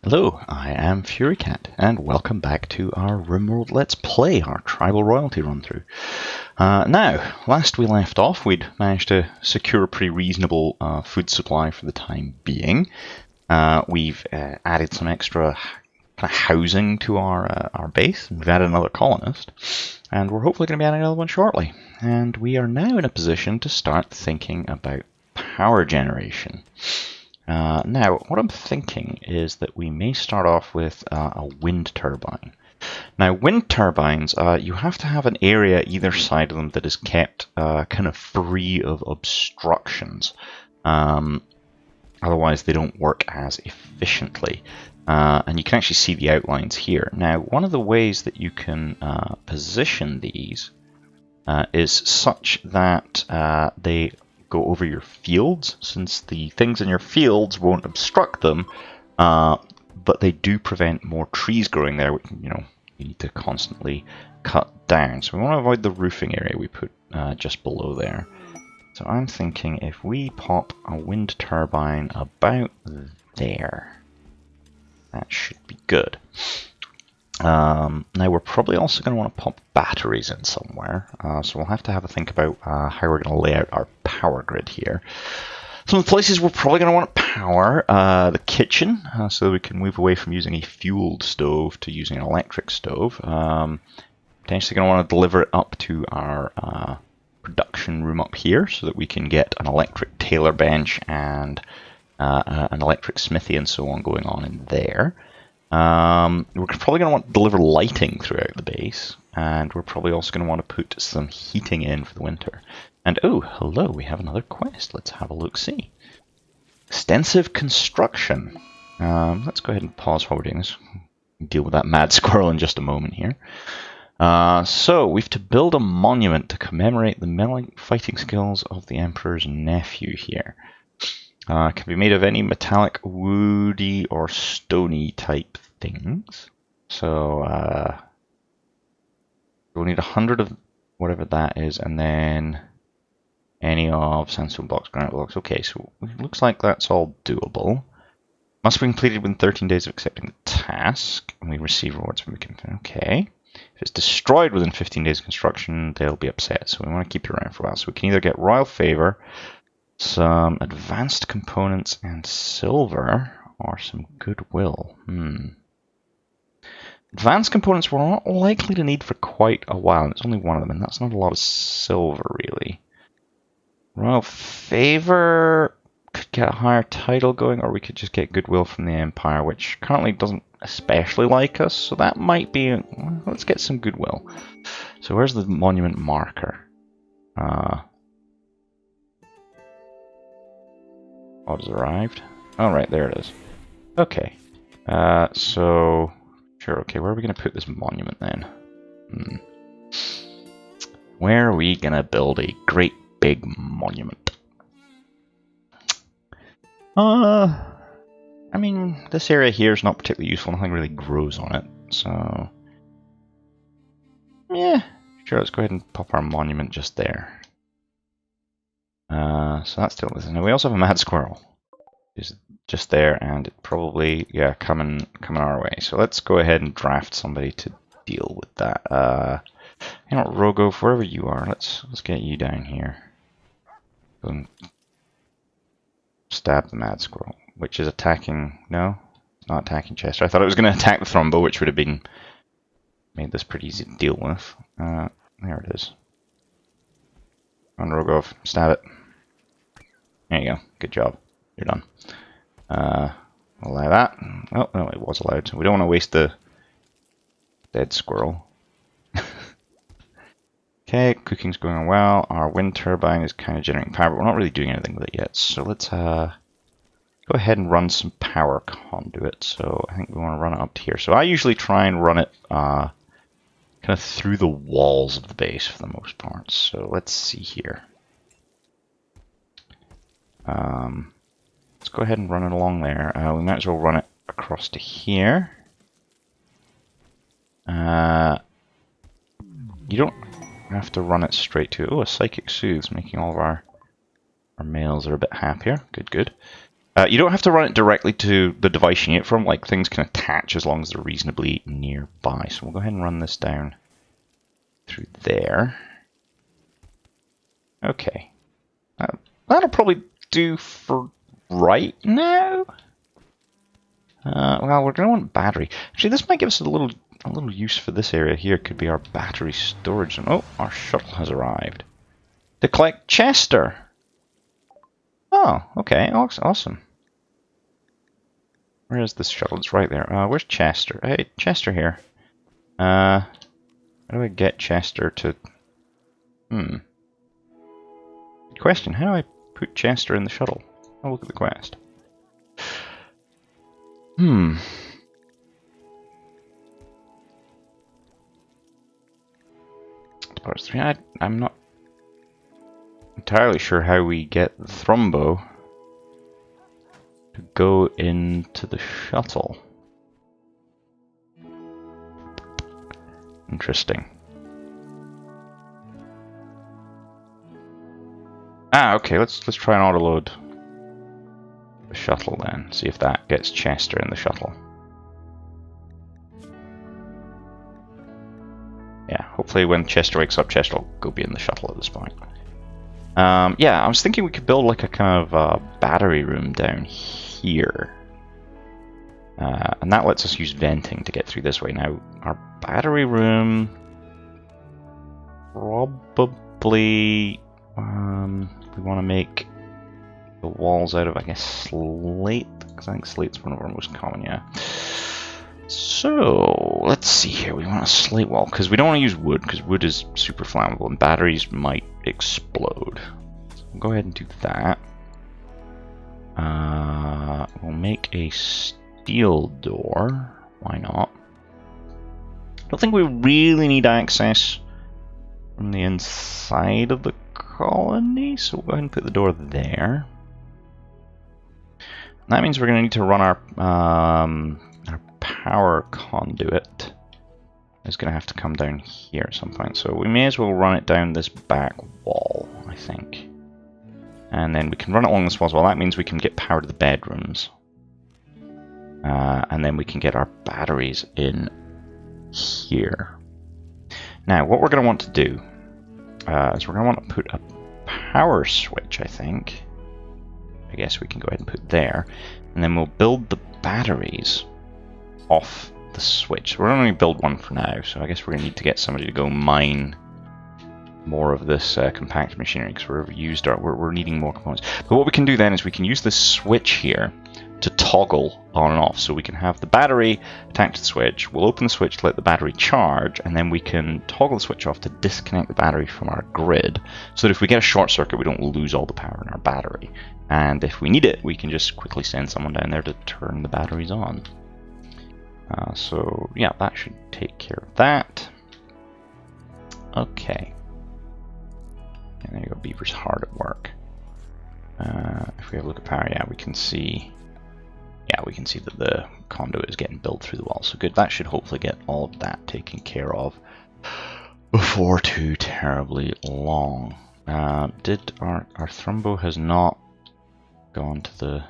Hello, I am Furycat, and welcome back to our RimWorld Let's Play, our tribal royalty run-through. Now, last we left off, we'd managed to secure a pretty reasonable food supply for the time being. We've added some extra kind of housing to our base. We've added another colonist, and we're hopefully going to be adding another one shortly. And we are now in a position to start thinking about power generation. Now, what I'm thinking is that we may start off with a wind turbine. Now, wind turbines, you have to have an area either side of them that is kept kind of free of obstructions. Otherwise, they don't work as efficiently. And you can actually see the outlines here. Now, one of the ways that you can position these is such that they go over your fields, since the things in your fields won't obstruct them, but they do prevent more trees growing there, which you need to constantly cut down. So we want to avoid the roofing area we put just below there. So I'm thinking if we pop a wind turbine about there, that should be good. Now we're probably also going to want to pop batteries in somewhere, so we'll have to have a think about how we're going to lay out our power grid here. Some of the places we're probably going to want to power the kitchen, so that we can move away from using a fueled stove to using an electric stove. Potentially going to want to deliver it up to our production room up here, so that we can get an electric tailor bench and an electric smithy and so on going on in there. We're probably going to want to deliver lighting throughout the base, and we're probably also going to want to put some heating in for the winter. And oh, hello, we have another quest. Let's have a look-see. Extensive construction. Let's go ahead and pause while we're doing this. Deal with that mad squirrel in just a moment here. So, we have to build a monument to commemorate the fighting skills of the Emperor's nephew here. Can be made of any metallic, woody, or stony type things. So we'll need 100 of whatever that is, and then any of sandstone blocks, granite blocks. Okay, so it looks like that's all doable. Must be completed within 13 days of accepting the task, and we receive rewards when we can. Okay. If it's destroyed within 15 days of construction, they'll be upset. So we want to keep it around for a while. So we can either get royal favor, some advanced components and silver, or some goodwill. Advanced components we're not likely to need for quite a while, and it's only one of them, and that's not a lot of silver, really. Royal favor could get a higher title going, or we could just get goodwill from the Empire, which currently doesn't especially like us, so that might be... let's get some goodwill. So where's the monument marker? What has arrived? Oh, right, there it is. Okay. So... Sure, okay, where are we going to put this monument then? Where are we going to build a great big monument? I mean, this area here is not particularly useful. Nothing really grows on it, so... yeah, sure, let's go ahead and pop our monument just there. So that's still this. Now we also have a mad squirrel. Is just there, and it probably, yeah, coming our way. So let's go ahead and draft somebody to deal with that. You know what, Rogov, wherever you are, let's get you down here. Go and stab the mad squirrel, which is attacking. No, it's not attacking Chester. I thought it was going to attack the Thrumbo, which would have been made this pretty easy to deal with. There it is. On Rogov, stab it. There you go. Good job. You're done. Allow that. Oh, no, it was allowed. So we don't want to waste the dead squirrel. Okay, cooking's going well. Our wind turbine is kind of generating power, but we're not really doing anything with it yet. So let's go ahead and run some power conduit. So I think we want to run it up to here. So I usually try and run it kind of through the walls of the base for the most part. So let's see here. Let's go ahead and run it along there. We might as well run it across to here. You don't have to run it straight to... oh, a psychic soothes, making all of our males are a bit happier. Good, good. You don't have to run it directly to the device you need it from. Like, things can attach as long as they're reasonably nearby. So we'll go ahead and run this down through there. Okay. That'll probably do for right now. Well, we're going to want battery. Actually, this might give us a little use for this area here. Could be our battery storage. Oh, our shuttle has arrived to collect Chester. Oh, okay, awesome. Where is this shuttle? It's right there. Where's Chester? Hey, Chester here. How do I get Chester to... Good question. How do I put Chester in the shuttle? I'll look at the quest. Part 3. I'm not entirely sure how we get the Thrumbo to go into the shuttle. Interesting. Okay. Let's try and autoload the shuttle then. See if that gets Chester in the shuttle. Yeah, hopefully when Chester wakes up, Chester will go be in the shuttle at this point. Yeah, I was thinking we could build like a kind of battery room down here. And that lets us use venting to get through this way. Now, our battery room... Probably... we want to make the walls out of, I guess, slate. Because I think slate's one of our most common, yeah. So, let's see here. We want a slate wall, because we don't want to use wood, because wood is super flammable, and batteries might explode. So we'll go ahead and do that. We'll make a steel door. Why not? I don't think we really need access from the inside of the colony, so we'll go ahead and put the door there. And that means we're going to need to run our power conduit. It's going to have to come down here at some point, so we may as well run it down this back wall, I think. And then we can run it along this wall as well. That means we can get power to the bedrooms. And then we can get our batteries in here. Now, what we're going to want to do is we're going to want to put a power switch, I think. I guess we can go ahead and put there. And then we'll build the batteries off the switch. We're only build one for now, so I guess we're going to need to get somebody to go mine more of this compact machinery, because we're needing more components. But what we can do then is we can use this switch here to toggle on and off. So we can have the battery attached to the switch. We'll open the switch to let the battery charge, and then we can toggle the switch off to disconnect the battery from our grid, so that if we get a short circuit, we don't lose all the power in our battery. And if we need it, we can just quickly send someone down there to turn the batteries on. So yeah, that should take care of that. Okay. And there you go, Beaver's hard at work. If we have a look at power, yeah, we can see that the conduit is getting built through the wall. So good, that should hopefully get all of that taken care of before too terribly long. Did our Thrumbo has not gone to the...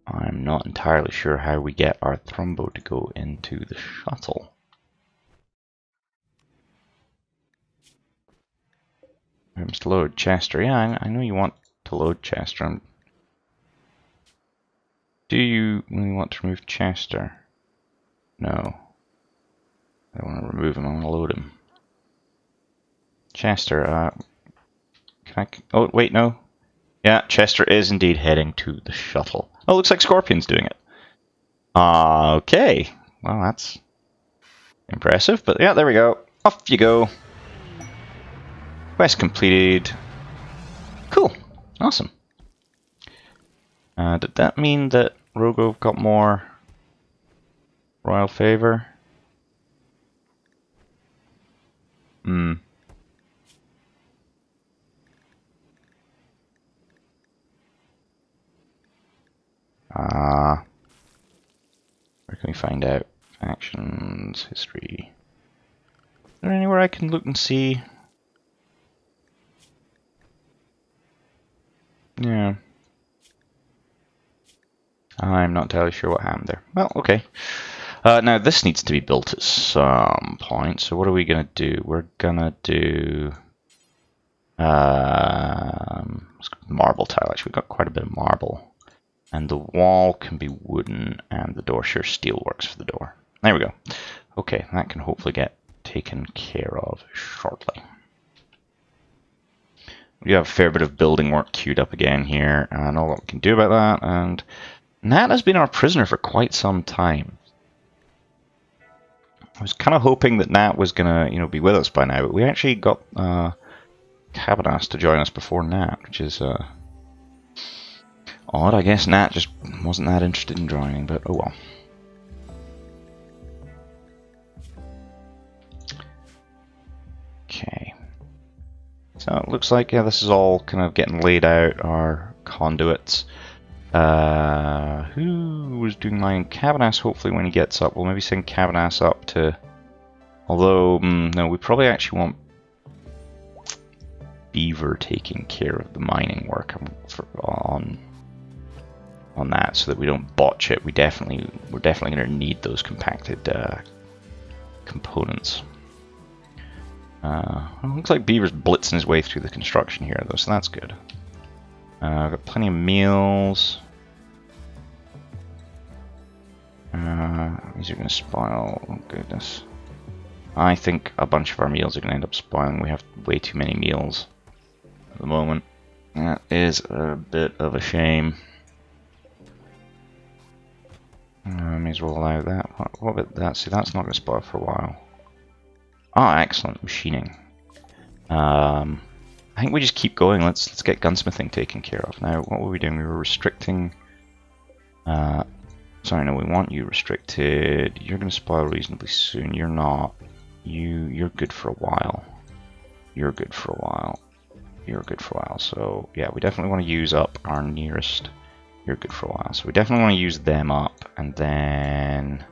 I'm not entirely sure how we get our Thrumbo to go into the shuttle. Rooms to load Chester. Yeah, I know you want to load Chester. Do you really want to remove Chester? No. I don't want to remove him, I want to load him. Chester, can I... Oh, wait, no. Yeah, Chester is indeed heading to the shuttle. Oh, looks like Scorpion's doing it. Okay. Well, that's impressive, but yeah, there we go. Off you go. Quest completed. Cool. Awesome. Did that mean that Rogo got more royal favor? Where can we find out? Factions, history. Is there anywhere I can look and see Yeah. I'm not entirely sure what happened there. Well, okay. Now this needs to be built at some point. So what are we gonna do? We're gonna do marble tile. Actually, we've got quite a bit of marble, and the wall can be wooden, and the door sure steel works for the door. There we go. Okay, that can hopefully get taken care of shortly. We have a fair bit of building work queued up again here, and I know what we can do about that. And Nat has been our prisoner for quite some time. I was kind of hoping that Nat was gonna, be with us by now, but we actually got Cabanas to join us before Nat, which is odd. I guess Nat just wasn't that interested in joining, but oh well. Okay. So it looks like, yeah, this is all kind of getting laid out, our conduits. Who was doing mine? Cabanas, hopefully when he gets up. We'll maybe send Cabanas up to... Although, no, we probably actually want Beaver taking care of the mining work on that, so that we don't botch it. We're definitely going to need those compacted components. Well, looks like Beaver's blitzing his way through the construction here, though, so that's good. I've got plenty of meals. These are going to spoil. Oh, goodness. I think a bunch of our meals are going to end up spoiling. We have way too many meals at the moment. That is a bit of a shame. May as well allow that. What about that? See, that's not going to spoil for a while. Ah, excellent. Machining. I think we just keep going. Let's get gunsmithing taken care of. Now, what were we doing? We were restricting... sorry, no, we want you restricted. You're going to spoil reasonably soon. You're not. You're good for a while. You're good for a while. You're good for a while. So, yeah, we definitely want to use up our nearest. You're good for a while. So we definitely want to use them up. And then...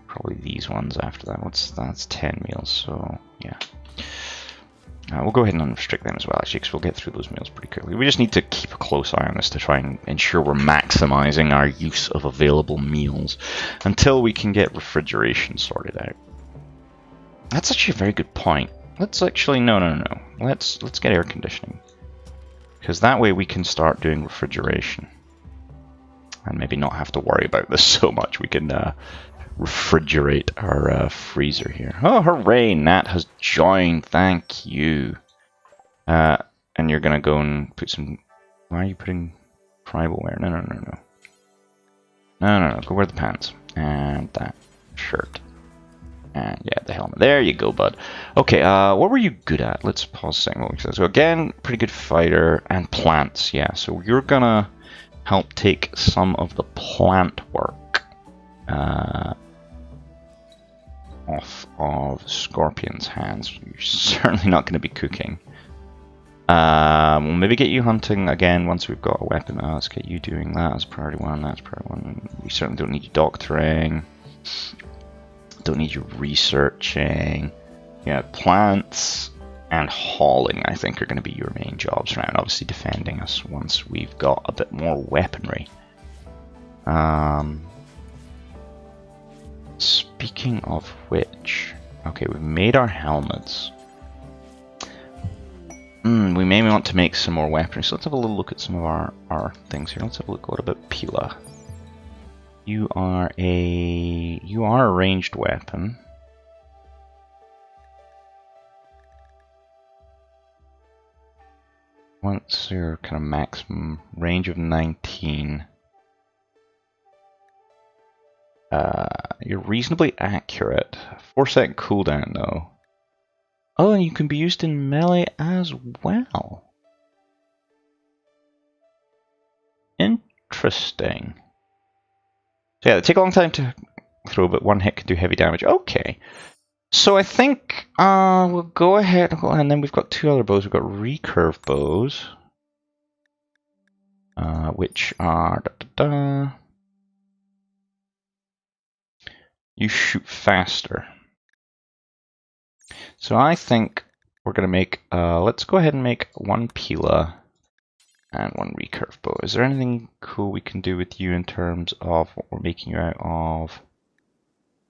probably these ones after that. That's 10 meals, so yeah. We'll go ahead and unrestrict them as well, actually, because we'll get through those meals pretty quickly. We just need to keep a close eye on this to try and ensure we're maximizing our use of available meals until we can get refrigeration sorted out. That's actually a very good point. Let's actually, no. Let's get air conditioning. Because that way we can start doing refrigeration. And maybe not have to worry about this so much. We can refrigerate our freezer here. Oh, hooray! Nat has joined. Thank you. And you're gonna go and put some. Why are you putting tribal wear? No. Go wear the pants and that shirt. And yeah, the helmet. There you go, bud. Okay. What were you good at? Let's pause a second. So again, pretty good fighter and plants. Yeah. So you're gonna help take some of the plant work off of Scorpion's hands. You're certainly not going to be cooking. We'll maybe get you hunting again once we've got a weapon. Let's get you doing that as priority 1. That's priority 1. We certainly don't need you doctoring. Don't need you researching. Yeah, plants and hauling, I think, are going to be your main jobs around. Obviously defending us once we've got a bit more weaponry. Speaking of which, okay, we've made our helmets. We may want to make some more weaponry, so let's have a little look at some of our things here. Let's have a look. What about Pila? You are a ranged weapon. What's your kind of maximum range of 19? You're reasonably accurate. 4-second cooldown though. Oh, and you can be used in melee as well. Interesting. So yeah, they take a long time to throw, but one hit can do heavy damage. Okay. So I think we'll go ahead, and then we've got 2 other bows. We've got recurve bows, which are you shoot faster. So I think we're going to make, let's go ahead and make 1 Pila And one recurve bow. Is there anything cool we can do with you in terms of what we're making you out of?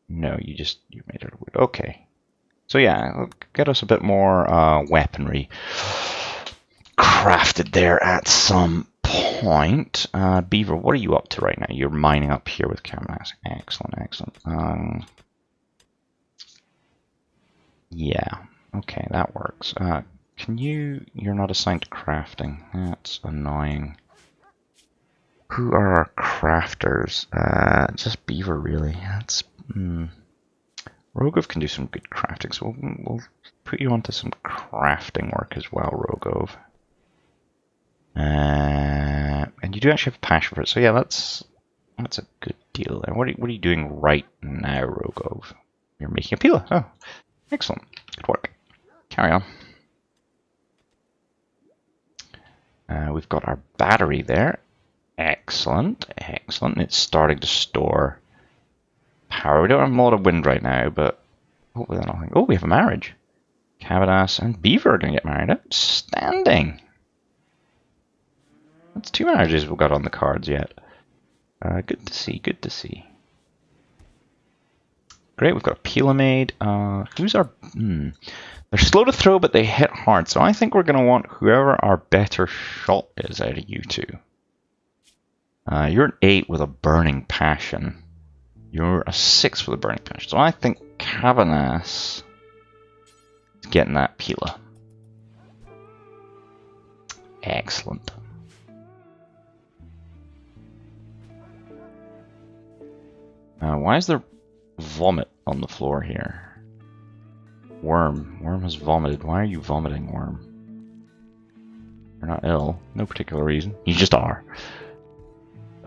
No, you made it out of wood. Okay. So yeah, get us a bit more weaponry crafted there at some point. Beaver, what are you up to right now? You're mining up here with Camas. Excellent, excellent. Yeah, okay, that works. You're not assigned to crafting. That's annoying. Who are our crafters? Just Beaver, really. That's... Rogov can do some good crafting, so we'll put you onto some crafting work as well, Rogov. And you do actually have a passion for it, so yeah, that's a good deal there. What are you doing right now, Rogov? You're making a pila. Oh, excellent. Good work. Carry on. We've got our battery there. Excellent, excellent. It's starting to store power. We don't have a lot of wind right now, but hopefully that'll hang. Oh, we have a marriage. Cavadas and Beaver are going to get married. Outstanding. That's 2 marriages we've got on the cards yet. Good to see, good to see. Great, we've got a Pila made. Who's our... They're slow to throw, but they hit hard. So I think we're going to want whoever our better shot is out of you two. You're an 8 with a burning passion. You're a 6 with a burning passion. So I think Cavanas is getting that Pila. Excellent. Why is there vomit on the floor here? Worm. Worm has vomited. Why are you vomiting, Worm? You're not ill. No particular reason. You just are.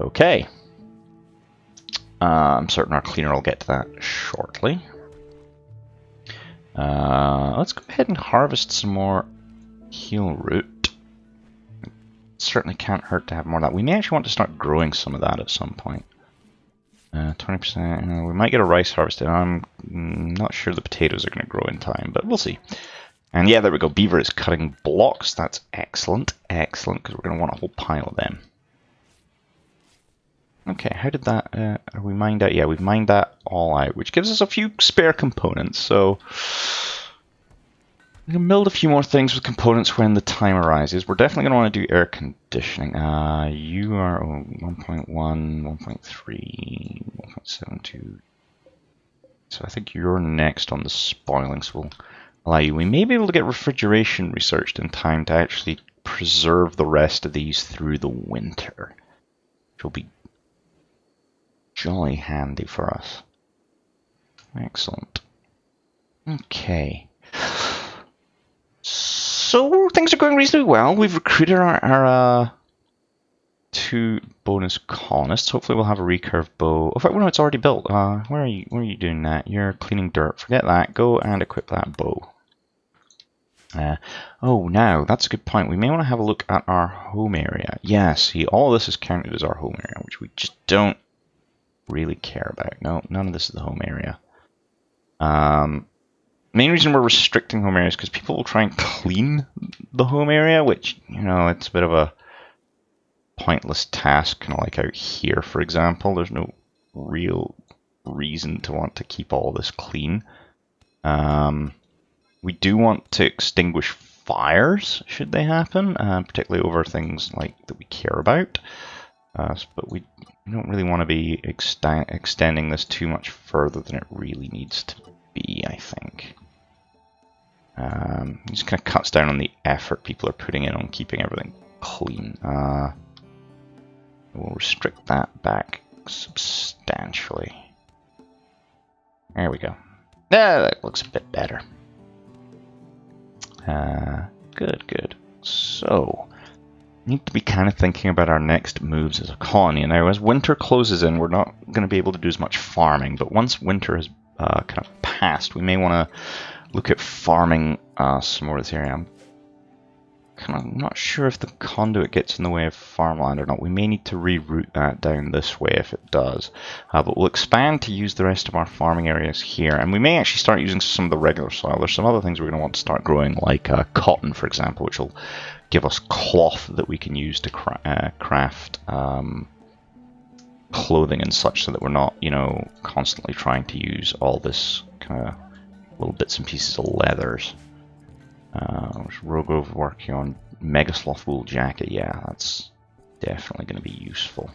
Okay. I'm certain our cleaner will get to that shortly. Let's go ahead and harvest some more heal root. It certainly can't hurt to have more of that. We may actually want to start growing some of that at some point. 20%. We might get a rice harvest. I'm not sure the potatoes are going to grow in time, but we'll see. And yeah, there we go. Beaver is cutting blocks. That's excellent. Excellent, because we're going to want a whole pile of them. Okay, how did that... are we mined out? Yeah, we've mined that all out, which gives us a few spare components. So we can build a few more things with components when the time arises. We're definitely going to want to do air conditioning. You are 1.1, 1.3, 1.72. So I think you're next on the spoiling, so we'll allow you. We may be able to get refrigeration researched in time to actually preserve the rest of these through the winter, which will be jolly handy for us. Excellent. Okay. So things are going reasonably well. We've recruited our 2 bonus colonists. Hopefully we'll have a recurve bow. In fact, no, it's already built. Where are you doing that? You're cleaning dirt. Forget that. Go and equip that bow. Oh, now that's a good point. We may want to have a look at our home area. Yeah, see, all this is counted as our home area, which we just don't really care about. No, none of this is the home area. Main reason we're restricting home areas is because people will try and clean the home area, which, you know, it's a bit of a pointless task, kind of like out here, for example. There's no real reason to want to keep all this clean. We do want to extinguish fires, should they happen, particularly over things like that we care about. But we don't really want to be extending this too much further than it really needs to be, I think. It just kind of cuts down on the effort people are putting in on keeping everything clean. We'll restrict that back substantially. There we go. That looks a bit better. Good, good. So, need to be kind of thinking about our next moves as a colony. Now, as winter closes in, we're not going to be able to do as much farming, but once winter has kind of passed, we may want to look at farming some more of this area. I'm I'm not sure if the conduit gets in the way of farmland or not. We may need to reroute that down this way if it does. But we'll expand to use the rest of our farming areas here. And we may actually start using some of the regular soil. There's some other things we're going to want to start growing, like cotton, for example, which will give us cloth that we can use to craft clothing and such, so that we're not, you know, constantly trying to use all this kind of little bits and pieces of leathers. Rogrove working on Mega Sloth wool jacket. Yeah, that's definitely going to be useful.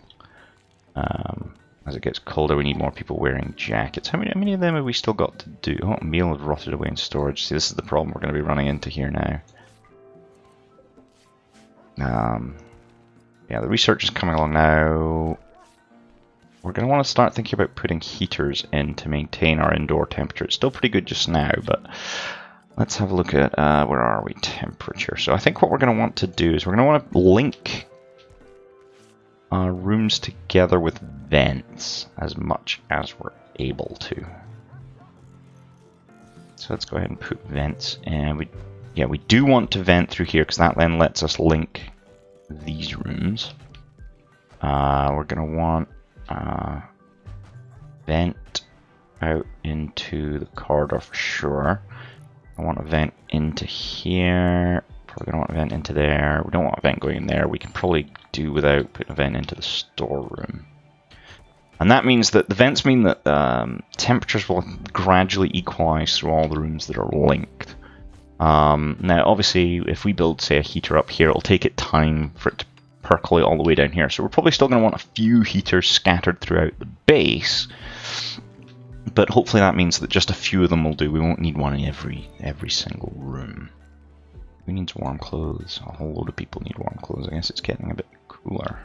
As it gets colder, we need more people wearing jackets. How many of them have we still got to do? Oh, meal had rotted away in storage. See, this is the problem we're going to be running into here now. Yeah, the research is coming along now. We're going to want to start thinking about putting heaters in to maintain our indoor temperature. It's still pretty good just now, but let's have a look at, where are we, temperature. So I think what we're going to want to do is we're going to want to link our rooms together with vents as much as we're able to. So let's go ahead and put vents, and we do want to vent through here because that then lets us link these rooms. We're going to want vent out into the corridor for sure. I want a vent into here. Probably don't want a vent into there. We don't want a vent going in there. We can probably do without putting a vent into the storeroom. And that means that the vents mean that temperatures will gradually equalize through all the rooms that are linked. Now, obviously, if we build, say, a heater up here, it'll take it time for it to percolate all the way down here. So we're probably still going to want a few heaters scattered throughout the base. But hopefully that means that just a few of them will do. We won't need one in every single room. Who needs warm clothes? A whole load of people need warm clothes. I guess it's getting a bit cooler.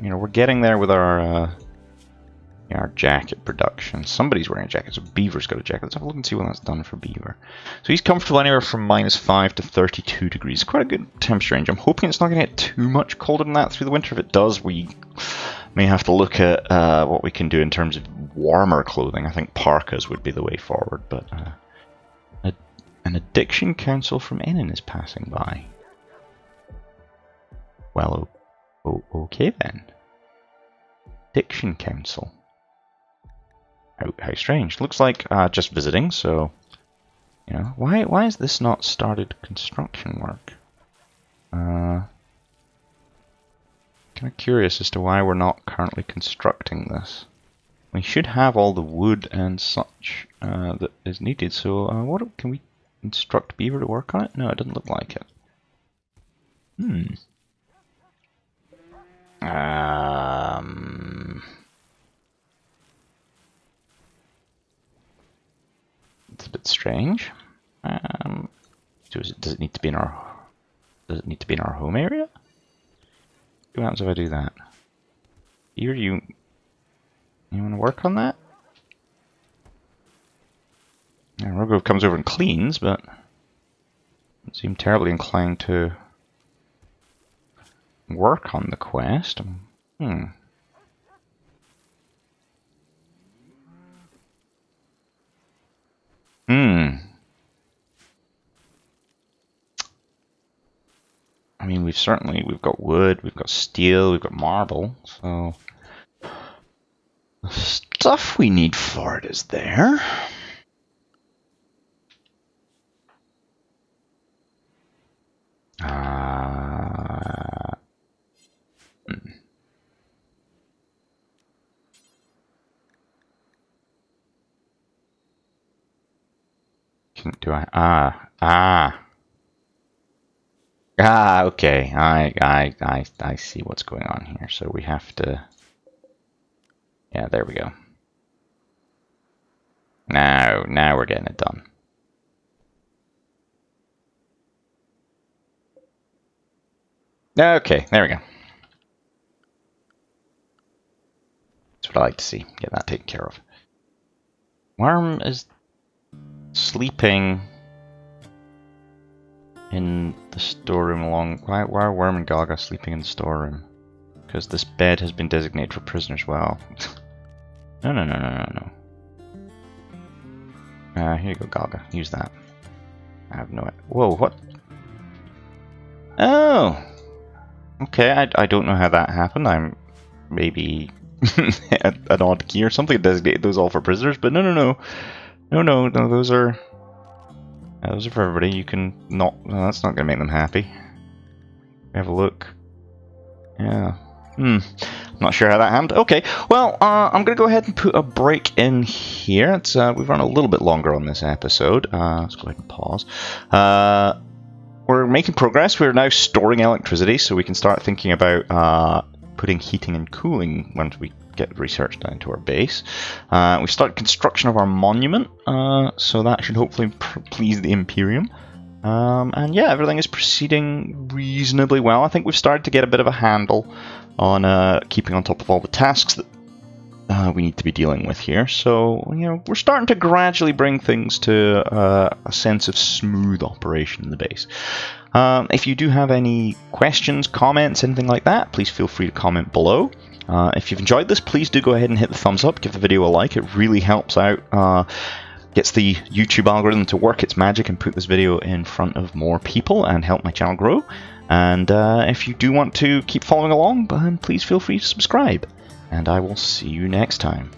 You know, we're getting there with our jacket production. Somebody's wearing a jacket, so Beaver's got a jacket. Let's have a look and see what that's done for Beaver. So he's comfortable anywhere from -5 to 32 degrees. Quite a good temperature range. I'm hoping it's not going to get too much colder than that through the winter. If it does, we may have to look at what we can do in terms of warmer clothing. I think parkas would be the way forward, but an addiction council from Enin is passing by. Well, okay then. Addiction council. How strange. Looks like just visiting, so, you know, why has this not started construction work? Kind of curious as to why we're not currently constructing this. We should have all the wood and such that is needed, so what can we instruct Beaver to work on it? No, it doesn't look like it. It's a bit strange. Does it need to be in our home area? What happens if I do that? Beaver, you want to work on that? Yeah, Rogrove comes over and cleans, but doesn't seem terribly inclined to work on the quest. I mean, we've got wood, we've got steel, we've got marble, so the stuff we need for it is there. Do I? Okay. I see what's going on here. So we have to. Yeah, there we go. Now we're getting it done. Okay, there we go. That's what I like to see. Get that taken care of. Worm is sleeping in the storeroom along. Why are Worm and Gaga sleeping in the storeroom? Because this bed has been designated for prisoners. Well, no. Here you go, Gaga. Use that. I have no idea. Whoa, what? Oh! Okay, I don't know how that happened. I'm maybe an odd key or something designated those all for prisoners, but no, those are for everybody. You can not. No, that's not going to make them happy. Have a look. Yeah. I'm not sure how that happened. Okay, well, I'm going to go ahead and put a break in here. It's we've run a little bit longer on this episode. Let's go ahead and pause. We're making progress. We're now storing electricity, so we can start thinking about putting heating and cooling once we get research down to our base. We start construction of our monument, so that should hopefully please the Imperium. And yeah, everything is proceeding reasonably well. I think we've started to get a bit of a handle on keeping on top of all the tasks that we need to be dealing with here. So, we're starting to gradually bring things to a sense of smooth operation in the base. If you do have any questions, comments, anything like that, please feel free to comment below. If you've enjoyed this, please do go ahead and hit the thumbs up, give the video a like. It really helps out, gets the YouTube algorithm to work its magic and put this video in front of more people and help my channel grow. And if you do want to keep following along, please feel free to subscribe. And I will see you next time.